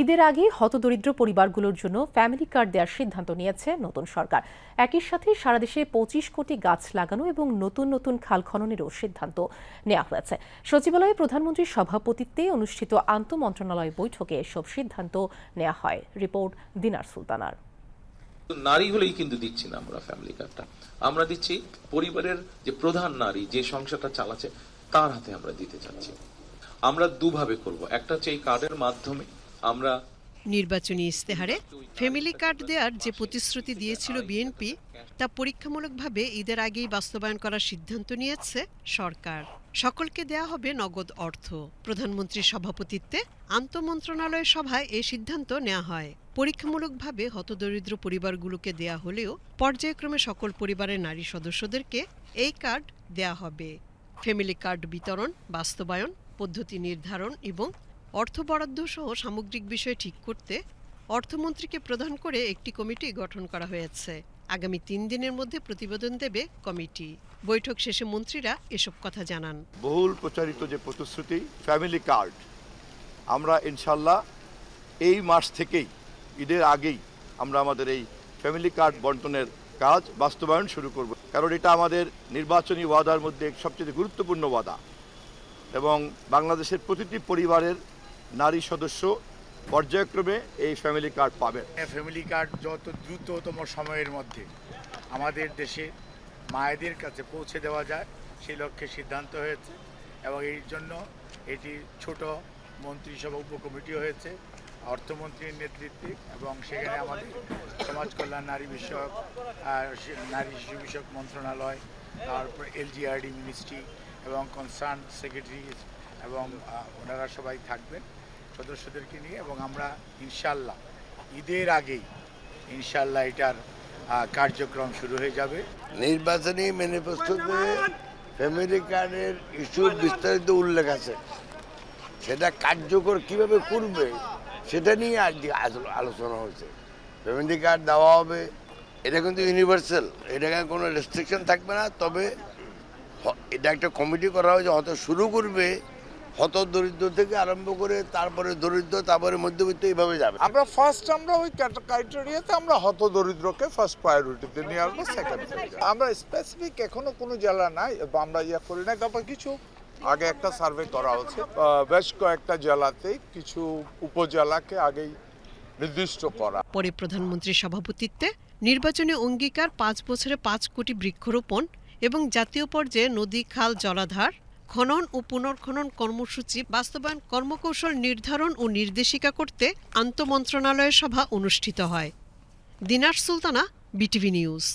ঈদের আগে হতদরিদ্র পরিবারগুলোর জন্য ফ্যামিলি কার্ড দেওয়ার সিদ্ধান্ত নিয়েছে নতুন সরকার। একই সাথে সারা দেশে 25 কোটি গাছ লাগানো এবং নতুন নতুন খাল খননেরও সিদ্ধান্ত নেওয়া হয়েছে। সচিবালয়ে প্রধানমন্ত্রীর সভাপতিত্বে অনুষ্ঠিত আন্তঃমন্ত্রণালয় বৈঠকে এসব সিদ্ধান্ত নেওয়া হয়। রিপোর্ট দিনার সুলতানার। নারী হলেই কিন্তু দিচ্ছি না আমরা ফ্যামিলি কার্ডটা, আমরা দিচ্ছি পরিবারের যে প্রধান নারী যে সংসারটা চালাচ্ছে তার হাতে আমরা দিতে চাচ্ছি। আমরা দুভাবে করব, একটা হচ্ছে এই কার্ডের মাধ্যমে আমরা নির্বাচনী ইস্তেহারে ফ্যামিলি কার্ড দেওয়ার যে প্রতিশ্রুতি দিয়েছিল বিএনপি তা পরীক্ষামূলকভাবে ঈদের আগেই বাস্তবায়ন করার সিদ্ধান্ত নিয়েছে সরকার। সকলকে দেয়া হবে নগদ অর্থ। প্রধানমন্ত্রীর সভাপতিত্বে আন্তঃমন্ত্রণালয় সভায় এই সিদ্ধান্ত নেওয়া হয়। পরীক্ষামূলকভাবে হতদরিদ্র পরিবারগুলোকে দেয়া হলেও পর্যায়ক্রমে সকল পরিবারের নারী সদস্যদেরকে এই কার্ড দেয়া হবে। ফ্যামিলি কার্ড বিতরণ, বাস্তবায়ন, পদ্ধতি নির্ধারণ এবং অর্থ বরাদ্দ সহ সামগ্রিক বিষয় ঠিক করতে অর্থমন্ত্রীকে প্রধান করে একটি কমিটি গঠন করা হয়েছে। আগামী 3 দিনের মধ্যে প্রতিবেদন দেবে কমিটি। বৈঠক শেষে মন্ত্রীরা এসব কথা জানান। বহুল প্রচারিত যে প্রতিশ্রুতি ফ্যামিলি কার্ড, আমরা ইনশাল্লাহ এই মাস থেকেই ঈদের আগেই আমরা আমাদের এই ফ্যামিলি কার্ড বন্টনের কাজ বাস্তবায়ন শুরু করব। কারণ এটা আমাদের নির্বাচনী ওয়াদার মধ্যে সবচেয়ে গুরুত্বপূর্ণ ওয়াদা এবং বাংলাদেশের প্রতিটি পরিবারের নারী সদস্য পর্যায়ক্রমে এই ফ্যামিলি কার্ড পাবে। ফ্যামিলি কার্ড যত দ্রুততম সময়ের মধ্যে আমাদের দেশে মায়েদের কাছে পৌঁছে দেওয়া যায় সেই লক্ষ্যে সিদ্ধান্ত হয়েছে এবং এই জন্য এটি ছোট মন্ত্রিসভা উপকমিটি হয়েছে অর্থমন্ত্রীর নেতৃত্বে এবং সেখানে আমাদের সমাজ কল্যাণ নারী শিশু বিষয়ক মন্ত্রণালয়, তারপর LGRD মিনিস্ট্রি এবং কনসার্ন সেক্রেটারি এবং ওনারা সবাই থাকবেন সদস্যদেরকে নিয়ে এবং আমরা ইনশাল্লাহ ঈদের আগেই ইনশাল্লাহ এটার কার্যক্রম শুরু হয়ে যাবে। নির্বাচনী ম্যানিফেস্টোতে ফ্যামিলি কার্ডের ইস্যুর বিস্তারিত উল্লেখ আছে, সেটা কার্যকর কিভাবে করবে সেটা নিয়ে আজকে আলোচনা হয়েছে। ফ্যামিলি কার্ড দেওয়া হবে, এটা কিন্তু ইউনিভার্সাল, এটাকে কোনো রেস্ট্রিকশন থাকবে না। তবে এটা একটা কমিটি করা হয়েছে, হয়তো শুরু করবে হত দরিদ্র থেকে আরম্ভ করে তারপরে দরিদ্র, তারপরে মধ্যবিত্ত, এইভাবে যাবে। আমরা ওই ক্রাইটেরিয়াতে আমরা হত দরিদ্রকে ফার্স্ট প্রায়োরিটিতে নিয়ে আসবো। সেকেন্ড আমরা স্পেসিফিক এখনো কোনো জেলা নাই, আমরা করি না। তারপর কিছু আগে একটা সার্ভে করা হচ্ছে, বেশ কয়েকটা জেলাতে কিছু উপজেলাকে আগেই নির্দিষ্ট করা। পরে প্রধানমন্ত্রীর সভাপতিত্বে নির্বাচনী অঙ্গীকার 5 বছরে 5 কোটি বৃক্ষরোপণ এবং জাতীয় পর্যায়ে নদী, খাল, জলাধার খনন ও পুনর্খনন কর্মসূচি বাস্তবায়ন কর্মকৌশল নির্ধারণ ও নির্দেশিকা করতে আন্তঃমন্ত্রণালয়ের সভা অনুষ্ঠিত হয়। দিনার সুলতানা, BTV নিউজ।